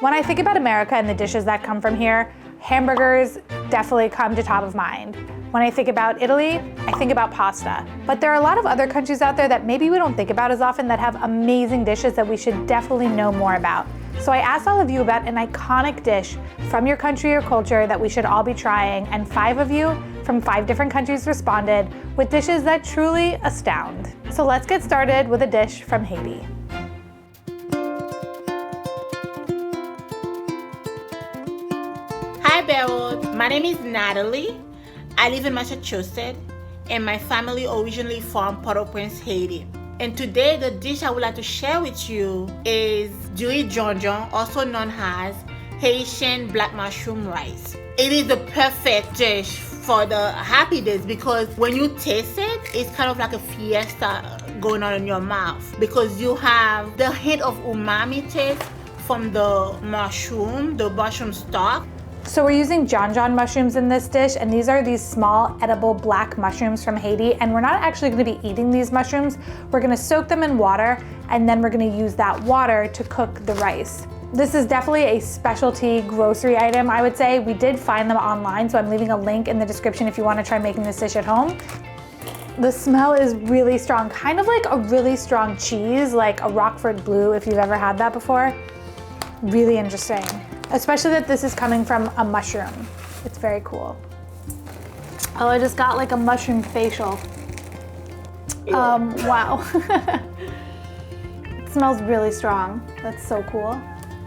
When I think about America and the dishes that come from here, hamburgers definitely come to top of mind. When I think about Italy, I think about pasta. But there are a lot of other countries out there that maybe we don't think about as often that have amazing dishes that we should definitely know more about. So I asked all of you about an iconic dish from your country or culture that we should all be trying, and 5 of you from 5 different countries responded with dishes that truly astound. So let's get started with a dish from Haiti. Hi Beryl, my name is Natalie. I live in Massachusetts and my family originally from Port-au-Prince, Haiti. And today the dish I would like to share with you is Riz Djon-Djon, also known as Haitian black mushroom rice. It is the perfect dish for the happy days because when you taste it, it's kind of like a fiesta going on in your mouth because you have the hint of umami taste from the mushroom stock. So we're using Djon-Djon mushrooms in this dish, and these are these small edible black mushrooms from Haiti, and we're not actually going to be eating these mushrooms. We're going to soak them in water, and then we're going to use that water to cook the rice. This is definitely a specialty grocery item, I would say. We did find them online, so I'm leaving a link in the description if you want to try making this dish at home. The smell is really strong, kind of like a really strong cheese, like a Roquefort Bleu, if you've ever had that before. Really interesting. Especially that this is coming from a mushroom. It's very cool. Oh, I just got like a mushroom facial. Wow. It smells really strong. That's so cool.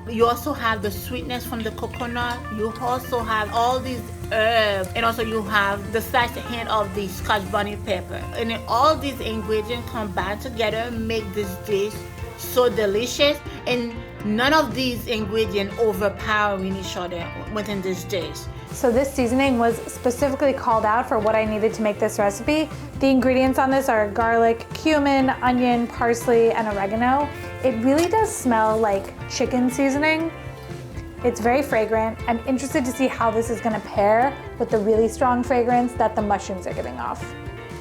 You also have the sweetness from the coconut. You also have all these herbs, and also you have the slight hint of the Scotch bonnet pepper. And then all these ingredients combined together make this dish so delicious, and none of these ingredients overpowering each other within this dish. So this seasoning was specifically called out for what I needed to make this recipe. The ingredients on this are garlic, cumin, onion, parsley, and oregano. It really does smell like chicken seasoning. It's very fragrant. I'm interested to see how this is going to pair with the really strong fragrance that the mushrooms are giving off.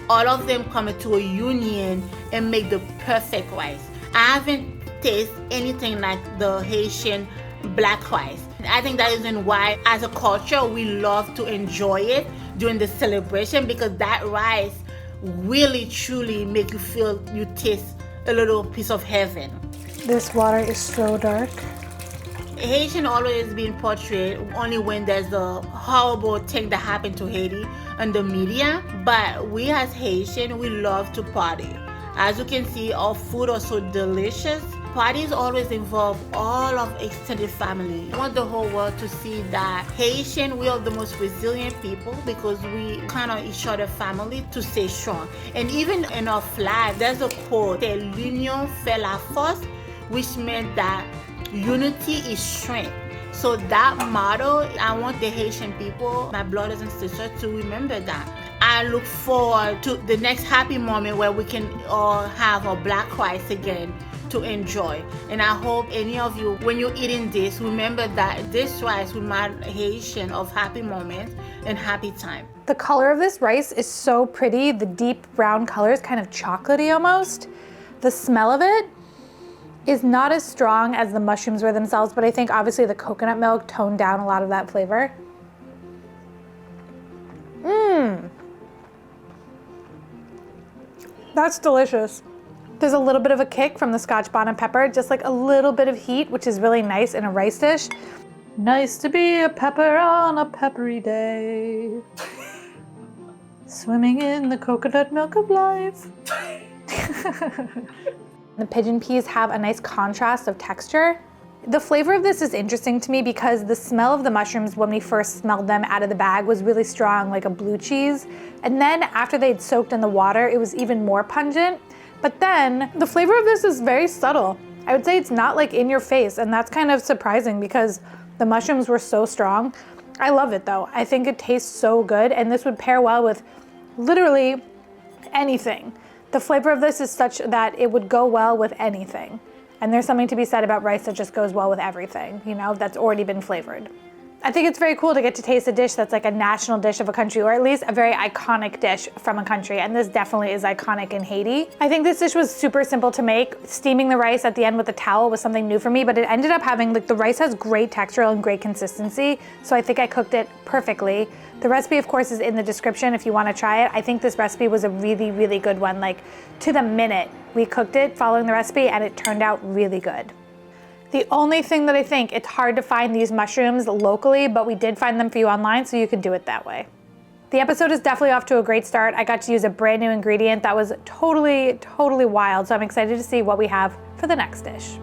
All of them come into a union and make the perfect rice. I haven't tasted anything like the Haitian black rice. I think that is why, as a culture, we love to enjoy it during the celebration because that rice really, truly make you feel you taste a little piece of heaven. This water is so dark. Haitian always been portrayed only when there's a horrible thing that happened to Haiti in the media, but we as Haitian, we love to party. As you can see, our food are so delicious. Parties always involve all of extended family. I want the whole world to see that Haitian, we are the most resilient people because we count on each other family to stay strong. And even in our flag, there's a quote, "L'union fait la force," which meant that unity is strength. So that motto, I want the Haitian people, my brothers and sisters, to remember that. I look forward to the next happy moment where we can all have a black rice again to enjoy. And I hope any of you, when you're eating this, remember that this rice reminds Haitian of happy moments and happy time. The color of this rice is so pretty. The deep brown color is kind of chocolatey almost. The smell of it is not as strong as the mushrooms were themselves, but I think obviously the coconut milk toned down a lot of that flavor. That's delicious. There's a little bit of a kick from the Scotch bonnet pepper, just like a little bit of heat, which is really nice in a rice dish. Nice to be a pepper on a peppery day. Swimming in the coconut milk of life. The pigeon peas have a nice contrast of texture. The flavor of this is interesting to me because the smell of the mushrooms when we first smelled them out of the bag was really strong, like a blue cheese. And then after they'd soaked in the water, it was even more pungent. But then the flavor of this is very subtle. I would say it's not like in your face, and that's kind of surprising because the mushrooms were so strong. I love it though. I think it tastes so good, and this would pair well with literally anything. The flavor of this is such that it would go well with anything. And there's something to be said about rice that just goes well with everything, you know, that's already been flavored. I think it's very cool to get to taste a dish that's like a national dish of a country, or at least a very iconic dish from a country, and this definitely is iconic in Haiti. I think this dish was super simple to make. Steaming the rice at the end with a towel was something new for me, but it ended up having, like, the rice has great texture and great consistency, so I think I cooked it perfectly. The recipe, of course, is in the description if you want to try it. I think this recipe was a really, really good one. Like, to the minute, we cooked it following the recipe, and it turned out really good. The only thing that I think, it's hard to find these mushrooms locally, but we did find them for you online, so you can do it that way. The episode is definitely off to a great start. I got to use a brand new ingredient that was totally wild, so I'm excited to see what we have for the next dish.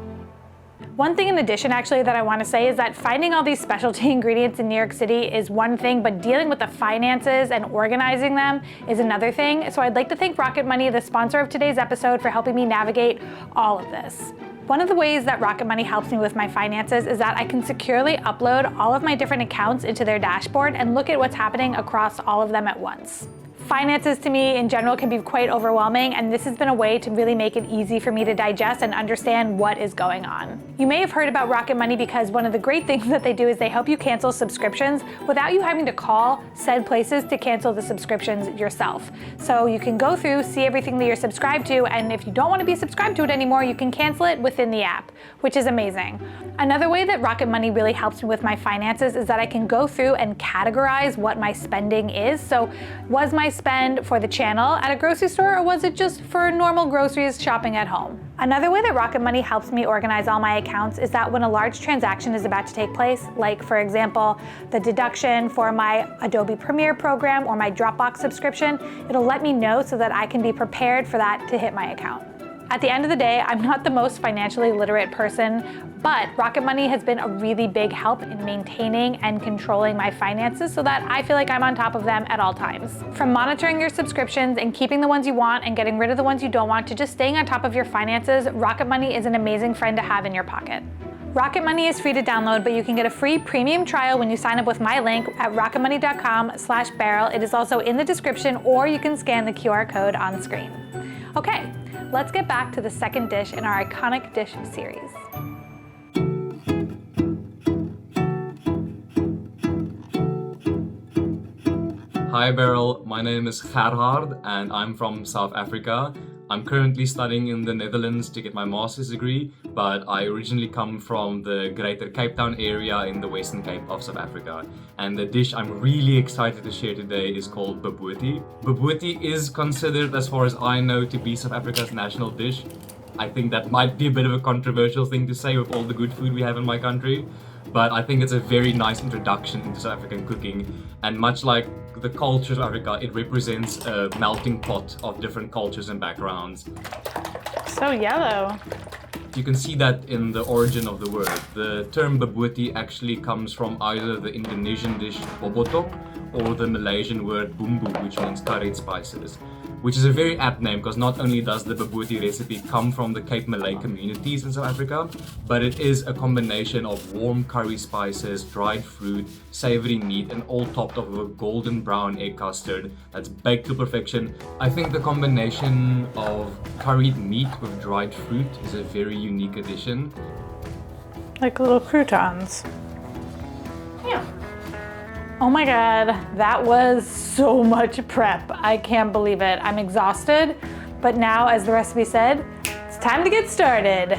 One thing in addition, actually, that I want to say is that finding all these specialty ingredients in New York City is one thing, but dealing with the finances and organizing them is another thing. So I'd like to thank Rocket Money, the sponsor of today's episode, for helping me navigate all of this. One of the ways that Rocket Money helps me with my finances is that I can securely upload all of my different accounts into their dashboard and look at what's happening across all of them at once. Finances to me in general can be quite overwhelming, and this has been a way to really make it easy for me to digest and understand what is going on. You may have heard about Rocket Money because one of the great things that they do is they help you cancel subscriptions without you having to call said places to cancel the subscriptions yourself. So you can go through, see everything that you're subscribed to, and if you don't want to be subscribed to it anymore, you can cancel it within the app, which is amazing. Another way that Rocket Money really helps me with my finances is that I can go through and categorize what my spending is. So was my spend for the channel at a grocery store, or was it just for normal groceries shopping at home? Another way that Rocket Money helps me organize all my accounts is that when a large transaction is about to take place, like for example, the deduction for my Adobe Premiere program or my Dropbox subscription, it'll let me know so that I can be prepared for that to hit my account. At the end of the day, I'm not the most financially literate person, but Rocket Money has been a really big help in maintaining and controlling my finances so that I feel like I'm on top of them at all times. From monitoring your subscriptions and keeping the ones you want and getting rid of the ones you don't want to just staying on top of your finances, Rocket Money is an amazing friend to have in your pocket. Rocket Money is free to download, but you can get a free premium trial when you sign up with my link at rocketmoney.com/Beryl. It is also in the description, or you can scan the QR code on screen. Okay. Let's get back to the second dish in our iconic dish series. Hi Beryl, my name is Gerhard and I'm from South Africa. I'm currently studying in the Netherlands to get my master's degree, but I originally come from the Greater Cape Town area in the Western Cape of South Africa. And the dish I'm really excited to share today is called Bobotie. Bobotie is considered, as far as I know, to be South Africa's national dish. I think that might be a bit of a controversial thing to say with all the good food we have in my country, but I think it's a very nice introduction into South African cooking, and much like the culture of Africa, it represents a melting pot of different cultures and backgrounds. So yellow. You can see that in the origin of the word. The term Bobotie actually comes from either the Indonesian dish bobotok or the Malaysian word bumbu, which means curried spices. Which is a very apt name because not only does the Bobotie recipe come from the Cape Malay communities in South Africa, but it is a combination of warm curry spices, dried fruit, savory meat, and all topped off with a golden brown egg custard that's baked to perfection. I think the combination of curried meat with dried fruit is a very unique addition. Like little croutons. Yeah. Oh my God, that was so much prep. I can't believe it. I'm exhausted, but now, as the recipe said, it's time to get started.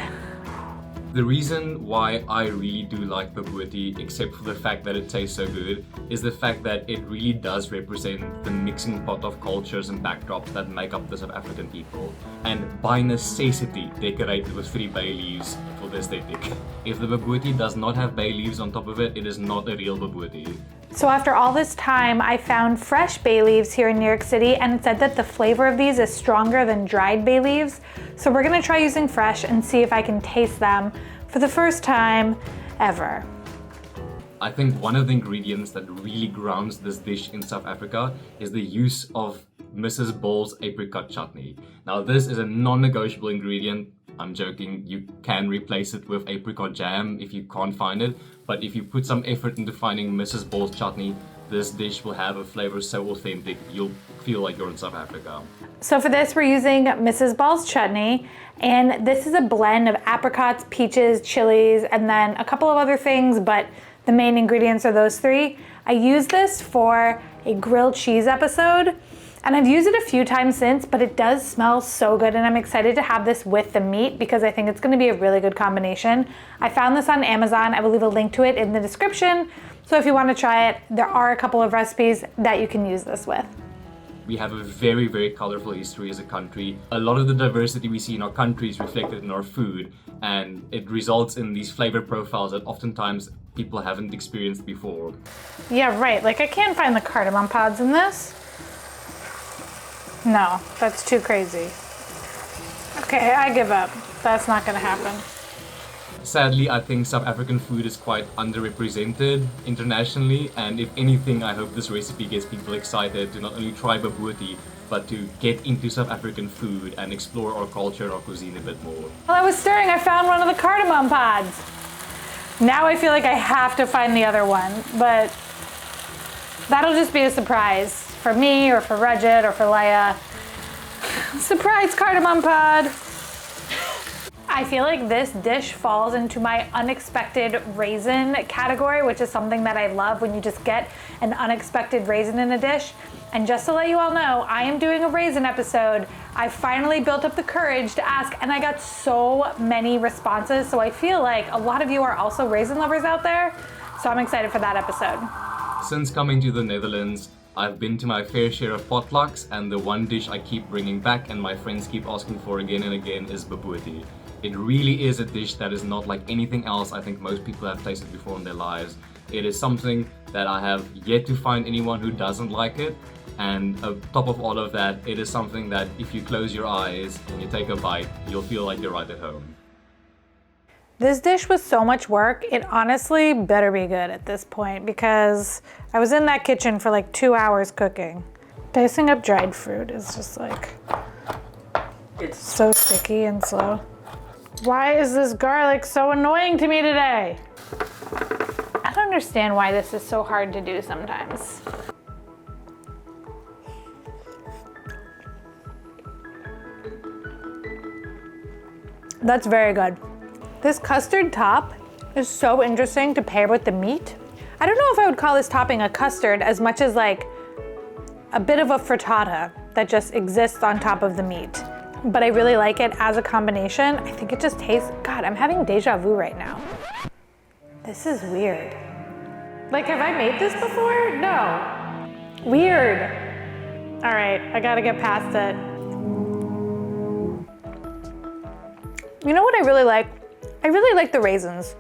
The reason why I really do like Bobotie, except for the fact that it tastes so good, is the fact that it really does represent the mixing pot of cultures and backdrops that make up the South African people, and by necessity decorated with 3 bay leaves for the aesthetic. If the Bobotie does not have bay leaves on top of it, it is not a real Bobotie. So after all this time, I found fresh bay leaves here in New York City, and it said that the flavor of these is stronger than dried bay leaves. So we're gonna try using fresh and see if I can taste them for the first time ever. I think one of the ingredients that really grounds this dish in South Africa is the use of Mrs. Bol's apricot chutney. Now this is a non-negotiable ingredient. I'm joking, you can replace it with apricot jam if you can't find it, but if you put some effort into finding Mrs. Bol's chutney, this dish will have a flavor so authentic, you'll feel like you're in South Africa. So for this, we're using Mrs. Bol's chutney, and this is a blend of apricots, peaches, chilies, and then a couple of other things, but The main ingredients are those three. I used this for a grilled cheese episode, and I've used it a few times since, but it does smell so good, and I'm excited to have this with the meat because I think it's gonna be a really good combination. I found this on Amazon. I will leave a link to it in the description. So if you wanna try it, there are a couple of recipes that you can use this with. We have a very, very colorful history as a country. A lot of the diversity we see in our country is reflected in our food, and it results in these flavor profiles that oftentimes people haven't experienced before. Yeah, right. Like I can't find the cardamom pods in this. No, that's too crazy. Okay, I give up. That's not gonna happen. Sadly, I think South African food is quite underrepresented internationally, and if anything, I hope this recipe gets people excited to not only try Bobotie, but to get into South African food and explore our culture and our cuisine a bit more. While I was stirring, I found one of the cardamom pods. Now I feel like I have to find the other one, but that'll just be a surprise for me or for Regit or for Leia. Surprise cardamom pod. I feel like this dish falls into my unexpected raisin category, which is something that I love when you just get an unexpected raisin in a dish. And just to let you all know, I am doing a raisin episode. I finally built up the courage to ask, and I got so many responses. So I feel like a lot of you are also raisin lovers out there. So I'm excited for that episode. Since coming to the Netherlands, I've been to my fair share of potlucks, and the one dish I keep bringing back and my friends keep asking for again and again is Bobotie. It really is a dish that is not like anything else I think most people have tasted before in their lives. It is something that I have yet to find anyone who doesn't like it. And on top of all of that, it is something that if you close your eyes and you take a bite, you'll feel like you're right at home. This dish was so much work. It honestly better be good at this point because I was in that kitchen for like 2 hours cooking. Dicing up dried fruit is just like, it's so sticky and slow. Why is this garlic so annoying to me today? I don't understand why this is so hard to do sometimes. That's very good. This custard top is so interesting to pair with the meat. I don't know if I would call this topping a custard as much as like a bit of a frittata that just exists on top of the meat. But I really like it as a combination. I think it just tastes, God, I'm having deja vu right now. This is weird. Like, have I made this before? No. Weird. All right, I gotta get past it. You know what I really like? I really like the raisins.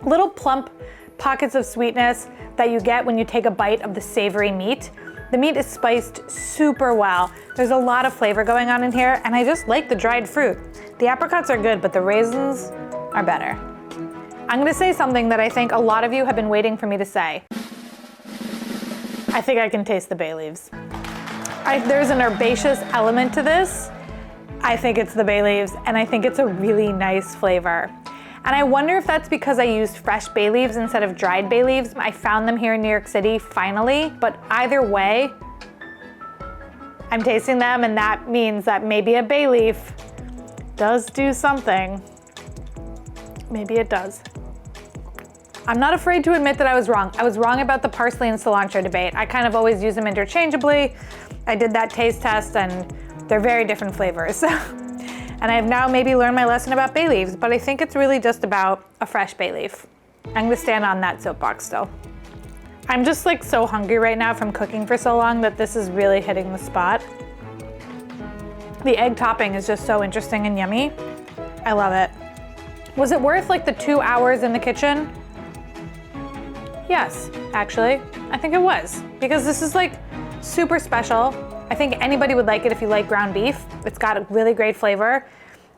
Little plump pockets of sweetness that you get when you take a bite of the savory meat. The meat is spiced super well. There's a lot of flavor going on in here, and I just like the dried fruit. The apricots are good, but the raisins are better. I'm gonna say something that I think a lot of you have been waiting for me to say. I think I can taste the bay leaves. There's an herbaceous element to this. I think it's the bay leaves, and I think it's a really nice flavor. And I wonder if that's because I used fresh bay leaves instead of dried bay leaves. I found them here in New York City, finally. But either way, I'm tasting them, and that means that maybe a bay leaf does do something. Maybe it does. I'm not afraid to admit that I was wrong. I was wrong about the parsley and cilantro debate. I kind of always use them interchangeably. I did that taste test, and they're very different flavors. And I have now maybe learned my lesson about bay leaves, but I think it's really just about a fresh bay leaf. I'm gonna stand on that soapbox still. I'm just like so hungry right now from cooking for so long that this is really hitting the spot. The egg topping is just so interesting and yummy. I love it. Was it worth like the 2 hours in the kitchen? Yes, actually, I think it was, because this is like super special. I think anybody would like it if you like ground beef. It's got a really great flavor,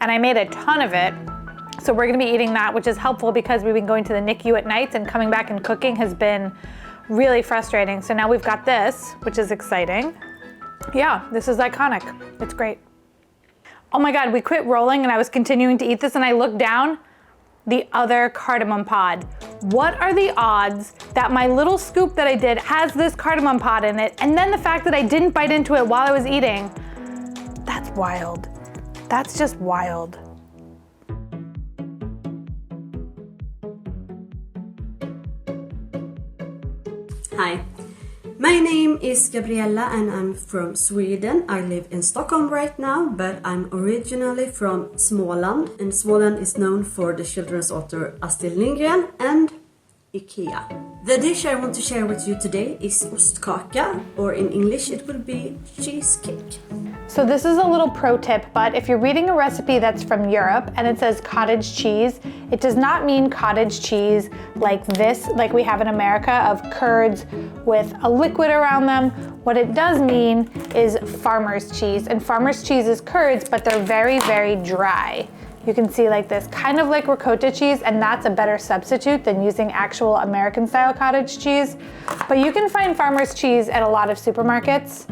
and I made a ton of it. So we're gonna be eating that, which is helpful because we've been going to the NICU at nights, and coming back and cooking has been really frustrating. So now we've got this, which is exciting. Yeah, this is iconic. It's great. Oh my God, we quit rolling and I was continuing to eat this, and I looked down, the other cardamom pod. What are the odds that my little scoop that I did has this cardamom pod in it, and then the fact that I didn't bite into it while I was eating? That's wild. That's just wild. Hi, my name is Gabriella and I'm from Sweden. I live in Stockholm right now, but I'm originally from Småland, and Småland is known for the children's author Astrid Lindgren and IKEA. The dish I want to share with you today is Ostkaka, or in English it will be cheesecake. So this is a little pro tip, but if you're reading a recipe that's from Europe and it says cottage cheese, it does not mean cottage cheese like this, like we have in America, of curds with a liquid around them. What it does mean is farmer's cheese, and farmer's cheese is curds, but they're very, very dry. You can see like this, kind of like ricotta cheese, and that's a better substitute than using actual American style cottage cheese. But you can find farmer's cheese at a lot of supermarkets.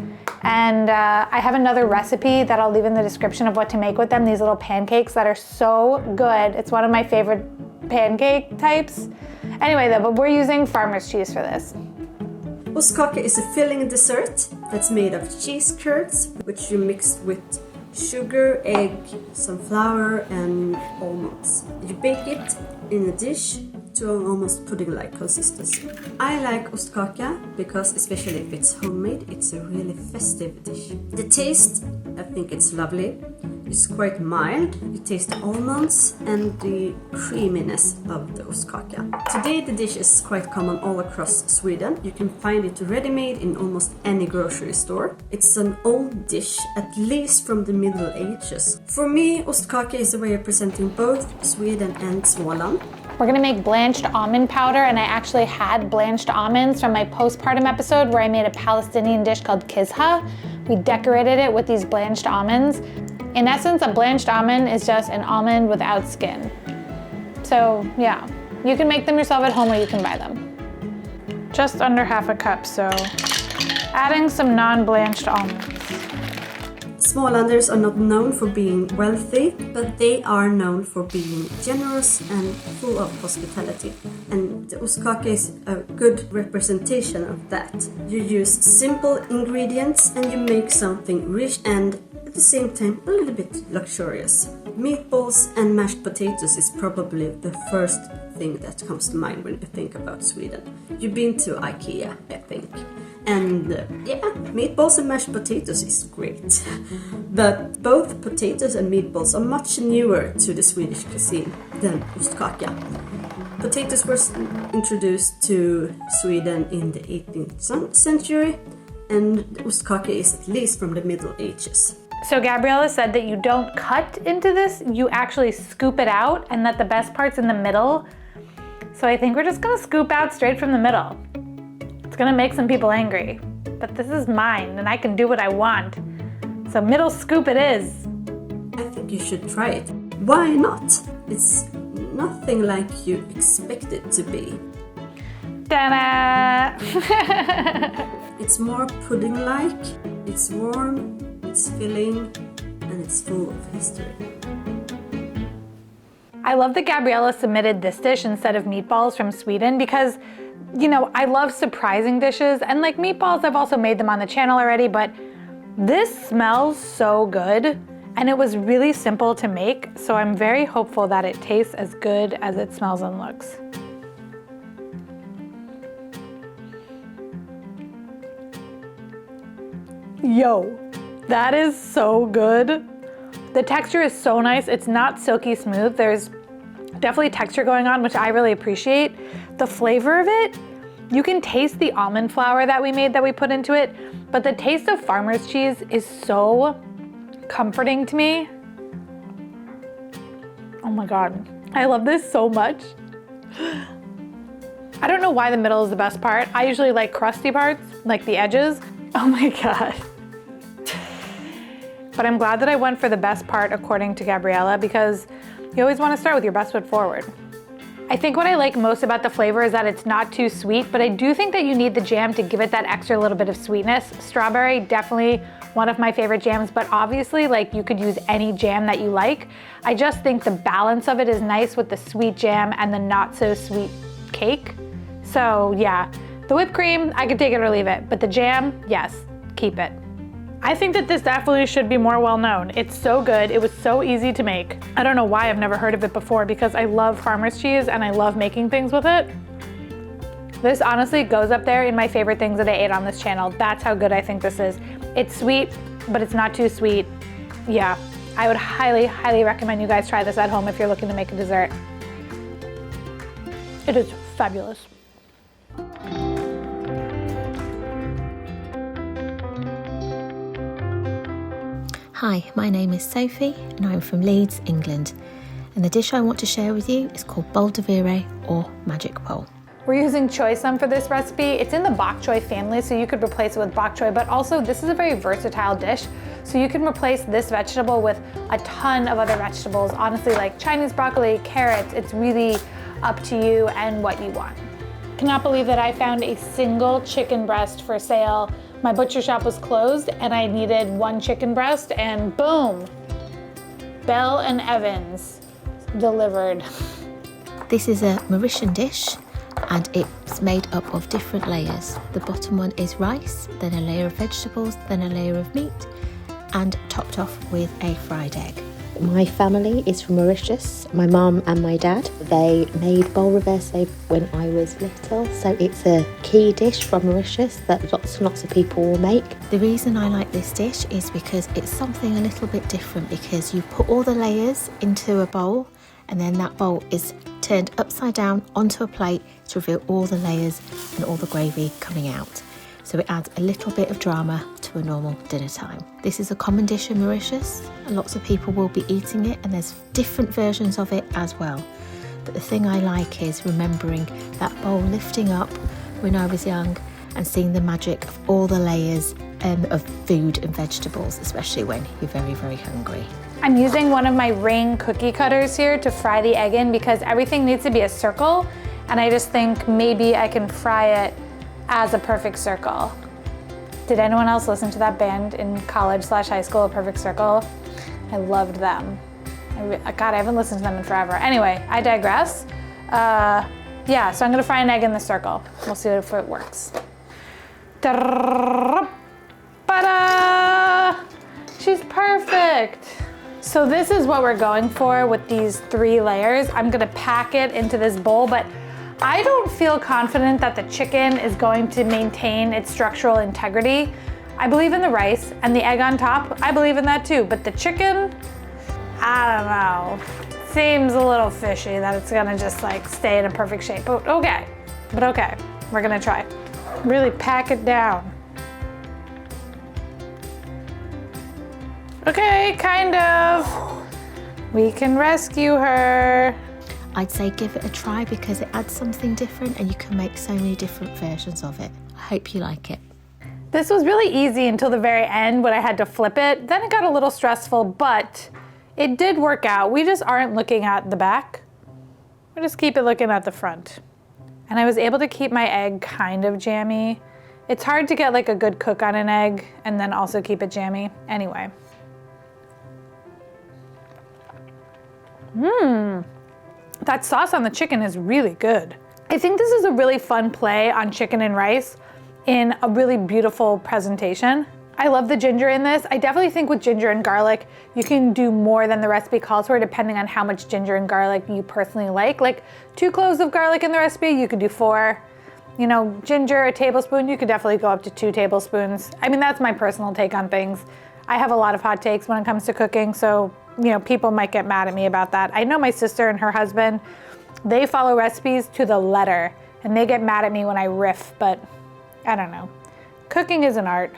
And I have another recipe that I'll leave in the description of what to make with them, these little pancakes that are so good. It's one of my favorite pancake types. Anyway though, but we're using farmer's cheese for this. Ostkaka is a filling dessert that's made of cheese curds, which you mix with sugar, egg, some flour and almonds. You bake it in a dish to almost pudding-like consistency. I like Ostkaka because, especially if it's homemade, it's a really festive dish. The taste, I think it's lovely. It's quite mild. You taste the almonds and the creaminess of the Ostkaka. Today the dish is quite common all across Sweden. You can find it ready-made in almost any grocery store. It's an old dish, at least from the Middle Ages. For me, Ostkaka is a way of presenting both Sweden and Småland. We're gonna make blanched almond powder, and I actually had blanched almonds from my postpartum episode where I made a Palestinian dish called kizha. We decorated it with these blanched almonds. In essence, a blanched almond is just an almond without skin. So yeah, you can make them yourself at home or you can buy them. Just under half a cup, so adding some non-blanched almonds. Smålanders are not known for being wealthy, but they are known for being generous and full of hospitality. And the Ostkaka is a good representation of that. You use simple ingredients and you make something rich and at the same time a little bit luxurious. Meatballs and mashed potatoes is probably the first thing that comes to mind when you think about Sweden. You've been to IKEA, I think. And yeah, meatballs and mashed potatoes is great. But both potatoes and meatballs are much newer to the Swedish cuisine than Ostkaka. Potatoes were introduced to Sweden in the 18th century, and Ostkaka is at least from the Middle Ages. So Gabriella said that you don't cut into this, you actually scoop it out, and that the best part's in the middle. So I think we're just gonna scoop out straight from the middle. It's gonna make some people angry, but this is mine and I can do what I want. So middle scoop it is. I think you should try it. Why not? It's nothing like you expect it to be. Ta-da! It's more pudding-like, it's warm, it's filling, and it's full of history. I love that Gabriella submitted this dish instead of meatballs from Sweden because, you know, I love surprising dishes, and like meatballs, I've also made them on the channel already, but this smells so good and it was really simple to make, so I'm very hopeful that it tastes as good as it smells and looks. Yo, that is so good. The texture is so nice. It's not silky smooth. There's definitely texture going on, which I really appreciate. The flavor of it, you can taste the almond flour that we made that we put into it, but the taste of farmer's cheese is so comforting to me. Oh my God, I love this so much. I don't know why the middle is the best part. I usually like crusty parts, like the edges. Oh my God. But I'm glad that I went for the best part according to Gabriella, because you always want to start with your best foot forward. I think what I like most about the flavor is that it's not too sweet, but I do think that you need the jam to give it that extra little bit of sweetness. Strawberry, definitely one of my favorite jams, but obviously like you could use any jam that you like. I just think the balance of it is nice with the sweet jam and the not so sweet cake. So yeah, the whipped cream, I could take it or leave it, but the jam, yes, keep it. I think that this definitely should be more well known. It's so good, it was so easy to make. I don't know why I've never heard of it before, because I love farmer's cheese and I love making things with it. This honestly goes up there in my favorite things that I ate on this channel. That's how good I think this is. It's sweet, but it's not too sweet. Yeah, I would highly, highly recommend you guys try this at home if you're looking to make a dessert. It is fabulous. Hi, my name is Sophie and I'm from Leeds, England. And the dish I want to share with you is called Bol Déviré or Magic Bowl. We're using choy sum for this recipe. It's in the bok choy family, so you could replace it with bok choy, but also this is a very versatile dish. So you can replace this vegetable with a ton of other vegetables. Honestly, like Chinese broccoli, carrots, it's really up to you and what you want. Cannot believe that I found a single chicken breast for sale. My butcher shop was closed and I needed one chicken breast and boom, Bell and Evans delivered. This is a Mauritian dish and it's made up of different layers. The bottom one is rice, then a layer of vegetables, then a layer of meat, and topped off with a fried egg. My family is from Mauritius. My mum and my dad, they made bol reversé when I was little, so it's a key dish from Mauritius that lots and lots of people will make. The reason I like this dish is because it's something a little bit different, because you put all the layers into a bowl and then that bowl is turned upside down onto a plate to reveal all the layers and all the gravy coming out. So it adds a little bit of drama to a normal dinner time. This is a common dish in Mauritius, and lots of people will be eating it, and there's different versions of it as well. But the thing I like is remembering that bowl lifting up when I was young and seeing the magic of all the layers of food and vegetables, especially when you're very, very hungry. I'm using one of my ring cookie cutters here to fry the egg in because everything needs to be a circle, and I just think maybe I can fry it as a perfect circle. Did anyone else listen to that band in college/high school, A Perfect Circle? I loved them. God, I haven't listened to them in forever. Anyway, I digress. Yeah, so I'm gonna fry an egg in the circle. We'll see if it works. Ta-da! She's perfect. So this is what we're going for with these 3 layers. I'm gonna pack it into this bowl, but I don't feel confident that the chicken is going to maintain its structural integrity. I believe in the rice and the egg on top. I believe in that too, but the chicken, I don't know. Seems a little fishy that it's gonna just like stay in a perfect shape, but okay, we're gonna try. Really pack it down. Okay, kind of. We can rescue her. I'd say give it a try because it adds something different and you can make so many different versions of it. I hope you like it. This was really easy until the very end when I had to flip it. Then it got a little stressful, but it did work out. We just aren't looking at the back. We just keep it looking at the front. And I was able to keep my egg kind of jammy. It's hard to get like a good cook on an egg and then also keep it jammy. Anyway. That sauce on the chicken is really good. I think this is a really fun play on chicken and rice in a really beautiful presentation. I love the ginger in this. I definitely think with ginger and garlic, you can do more than the recipe calls for depending on how much ginger and garlic you personally like. Like 2 cloves of garlic in the recipe, you could do 4. You know, ginger, a tablespoon, you could definitely go up to 2 tablespoons. I mean, that's my personal take on things. I have a lot of hot takes when it comes to cooking, so you know, people might get mad at me about that. I know my sister and her husband, they follow recipes to the letter and they get mad at me when I riff, but I don't know. Cooking is an art.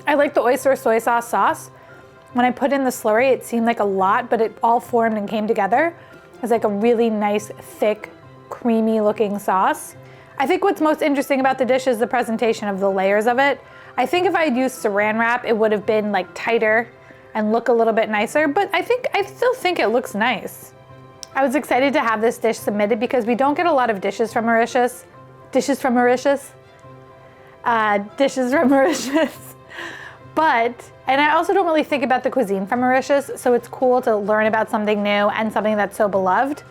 I like the oyster soy sauce. When I put in the slurry, it seemed like a lot, but it all formed and came together. It's like a really nice, thick, creamy looking sauce. I think what's most interesting about the dish is the presentation of the layers of it. I think if I had used saran wrap, it would have been like tighter and look a little bit nicer, but I still think it looks nice. I was excited to have this dish submitted because we don't get a lot of dishes from Mauritius. But, and I also don't really think about the cuisine from Mauritius, so it's cool to learn about something new and something that's so beloved.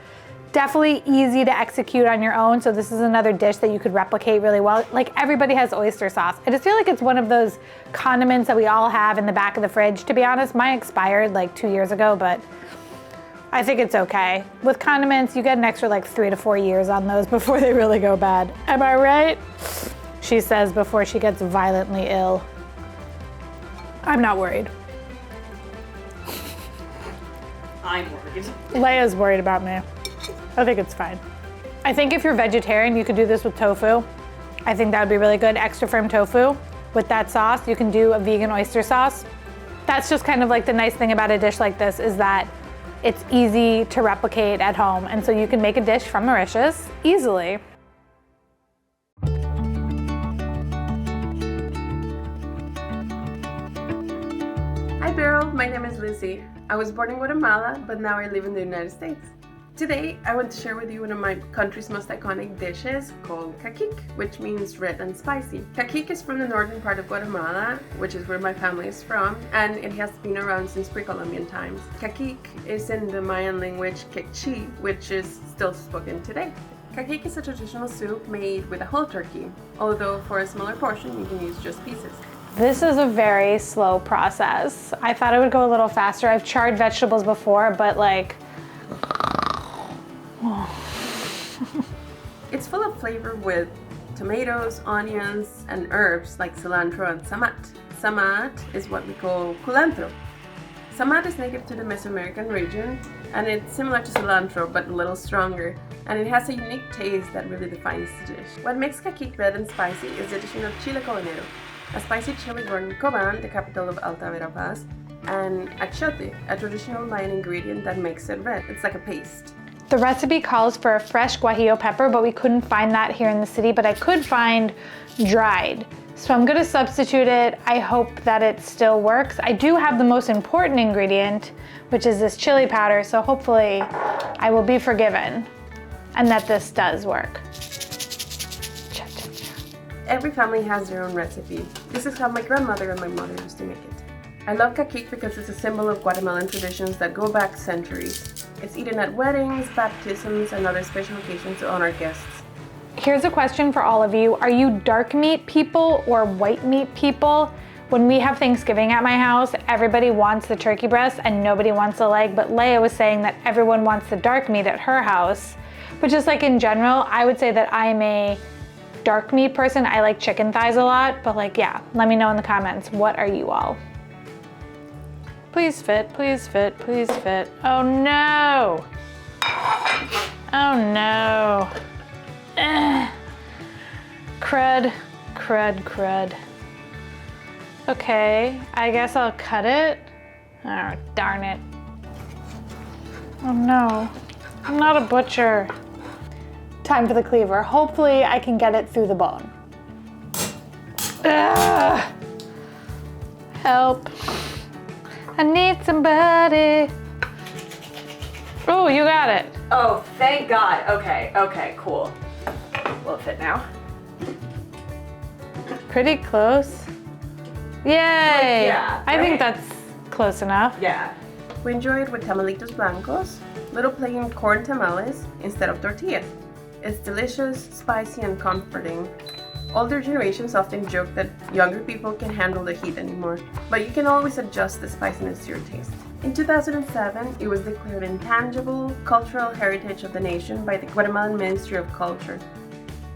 Definitely easy to execute on your own, so this is another dish that you could replicate really well. Like everybody has oyster sauce. I just feel like it's one of those condiments that we all have in the back of the fridge. To be honest, mine expired like 2 years ago, but I think it's okay. With condiments, you get an extra like 3 to 4 years on those before they really go bad. Am I right? She says before she gets violently ill. I'm not worried. I'm worried. Leia's worried about me. I think it's fine. I think if you're vegetarian, you could do this with tofu. I think that would be really good. Extra firm tofu. With that sauce, you can do a vegan oyster sauce. That's just kind of like the nice thing about a dish like this is that it's easy to replicate at home. And so you can make a dish from Mauritius easily. Hi Beryl, my name is Lizzy. I was born in Guatemala, but now I live in the United States. Today, I want to share with you one of my country's most iconic dishes called Kak'ik, which means red and spicy. Kak'ik is from the northern part of Guatemala, which is where my family is from, and it has been around since pre-Columbian times. Kak'ik is in the Mayan language Kak'ik, which is still spoken today. Kak'ik is a traditional soup made with a whole turkey, although for a smaller portion you can use just pieces. This is a very slow process. I thought it would go a little faster. I've charred vegetables before, but like, It's full of flavor with tomatoes, onions, and herbs like cilantro and samat. Samat is what we call culantro. Samat is native to the Mesoamerican region, and it's similar to cilantro but a little stronger, and it has a unique taste that really defines the dish. What makes Kak'ik red and spicy is the addition of chile cobanero, a spicy chili grown in Coban, the capital of Alta Verapaz, and achiote, a traditional Mayan ingredient that makes it red. It's like a paste. the recipe calls for a fresh guajillo pepper, but we couldn't find that here in the city, but I could find dried. So I'm gonna substitute it. I hope that it still works. I do have the most important ingredient, which is this chili powder, so hopefully I will be forgiven and that this does work. Every family has their own recipe. This is how my grandmother and my mother used to make it. I love Kak'ik because it's a symbol of Guatemalan traditions that go back centuries. It's eaten at weddings, baptisms, and other special occasions to honor guests. Here's a question for all of you. Are you dark meat people or white meat people? When we have Thanksgiving at my house, everybody wants the turkey breast and nobody wants the leg, but Leia was saying that everyone wants the dark meat at her house. But just like in general, I would say that I'm a dark meat person. I like chicken thighs a lot, but like, yeah, let me know in the comments, what are you all? Please fit, please fit, please fit. Oh no! Oh no. Crud, crud, crud. Okay, I guess I'll cut it. Oh, darn it. Oh no, I'm not a butcher. Time for the cleaver. Hopefully I can get it through the bone. Ugh. Help. I need somebody. Oh, you got it. Oh, thank God. Okay, cool. Will it fit now? Pretty close. Yay! yeah, I think right? that's close enough. Yeah. We enjoy it with tamalitos blancos, little plain corn tamales instead of tortillas. It's delicious, spicy, and comforting. Older generations often joke that younger people can handle the heat anymore, but you can always adjust the spiciness to your taste. In 2007, it was declared intangible cultural heritage of the nation by the Guatemalan Ministry of Culture.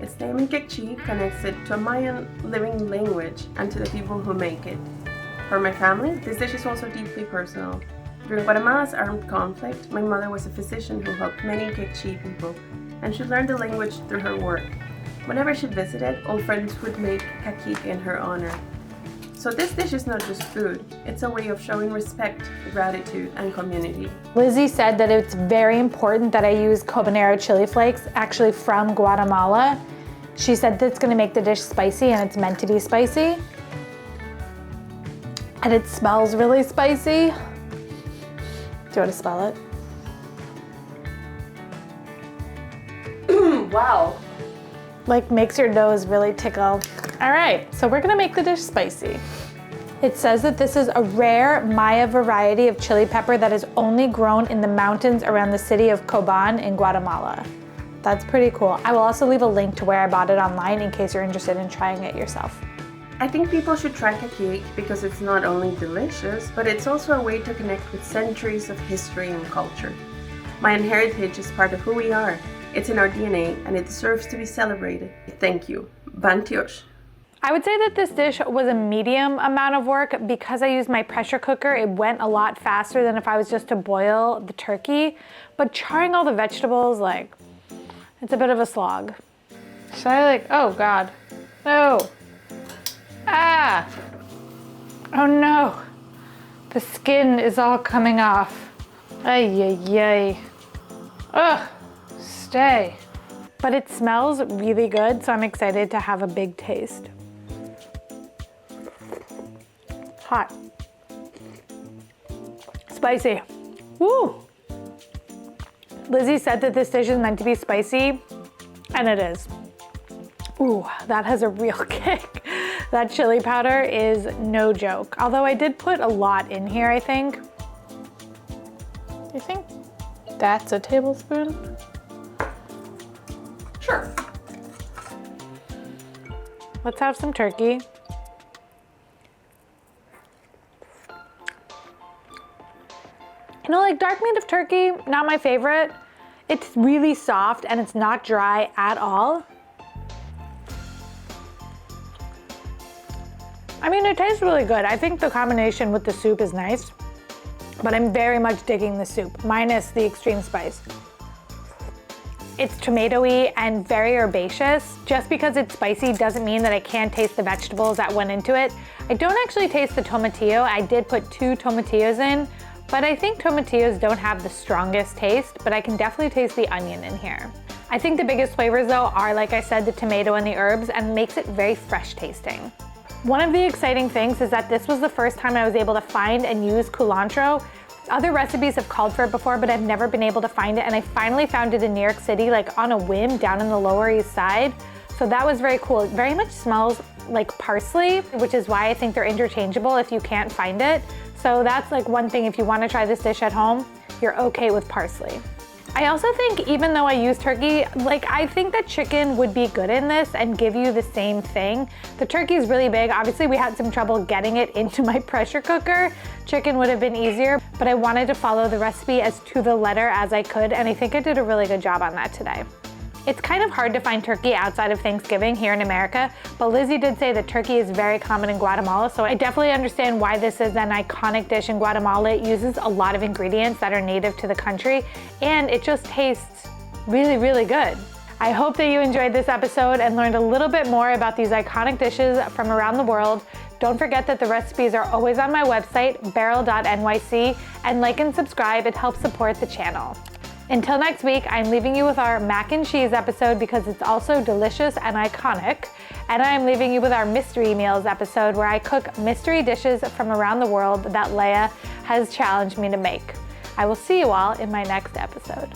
Its name in Kak'ik connects it to a Mayan living language and to the people who make it. For my family, this dish is also deeply personal. During Guatemala's armed conflict, my mother was a physician who helped many Kak'ik people, and she learned the language through her work. Whenever she visited, old friends would make Kak'ik in her honor. So this dish is not just food, it's a way of showing respect, gratitude, and community. Lizzy said that it's very important that I use habanero chili flakes, actually from Guatemala. She said that's gonna make the dish spicy, and it's meant to be spicy. And it smells really spicy. Do you want to smell it? Wow. Like makes your nose really tickle. All right, so we're gonna make the dish spicy. It says that this is a rare Maya variety of chili pepper that is only grown in the mountains around the city of Coban in Guatemala. That's pretty cool. I will also leave a link to where I bought it online in case you're interested in trying it yourself. I think people should try Kak'ik because it's not only delicious, but it's also a way to connect with centuries of history and culture. Mayan heritage is part of who we are. It's in our DNA and it deserves to be celebrated. Thank you. Bantios. I would say that this dish was a medium amount of work. Because I used my pressure cooker, it went a lot faster than if I was just to boil the turkey. But charring all the vegetables, like, it's a bit of a slog. Should I oh God, no. Ah, oh no. The skin is all coming off. Ay, ay, ay. Ugh, stay. But it smells really good, so I'm excited to have a big taste. Hot. Spicy. Woo! Lizzy said that this dish is meant to be spicy, and it is. Ooh, that has a real kick. That chili powder is no joke. Although I did put a lot in here, I think. You think that's a tablespoon? Sure. Let's have some turkey. You know, like dark meat of turkey, not my favorite. It's really soft and it's not dry at all. I mean, it tastes really good. I think the combination with the soup is nice, but I'm very much digging the soup, minus the extreme spice. It's tomatoey and very herbaceous. Just because it's spicy doesn't mean that I can't taste the vegetables that went into it. I don't actually taste the tomatillo. I did put 2 tomatillos in, but I think tomatillos don't have the strongest taste, but I can definitely taste the onion in here. I think the biggest flavors though are, like I said, the tomato and the herbs, and makes it very fresh tasting. One of the exciting things is that this was the first time I was able to find and use culantro. Other recipes have called for it before, but I've never been able to find it, and I finally found it in New York City, like on a whim, down in the Lower East Side. So that was very cool. It very much smells like parsley, which is why I think they're interchangeable if you can't find it. So that's like one thing, if you want to try this dish at home, you're okay with parsley. I also think, even though I use turkey, like I think that chicken would be good in this and give you the same thing. The turkey is really big. Obviously we had some trouble getting it into my pressure cooker. Chicken would have been easier, but I wanted to follow the recipe as to the letter as I could, and I think I did a really good job on that today. It's kind of hard to find turkey outside of Thanksgiving here in America, but Lizzy did say that turkey is very common in Guatemala, so I definitely understand why this is an iconic dish in Guatemala. It uses a lot of ingredients that are native to the country, and it just tastes really, really good. I hope that you enjoyed this episode and learned a little bit more about these iconic dishes from around the world. Don't forget that the recipes are always on my website, beryl.nyc, and like and subscribe. It helps support the channel. Until next week, I'm leaving you with our mac and cheese episode because it's also delicious and iconic. And I'm leaving you with our mystery meals episode where I cook mystery dishes from around the world that Leia has challenged me to make. I will see you all in my next episode.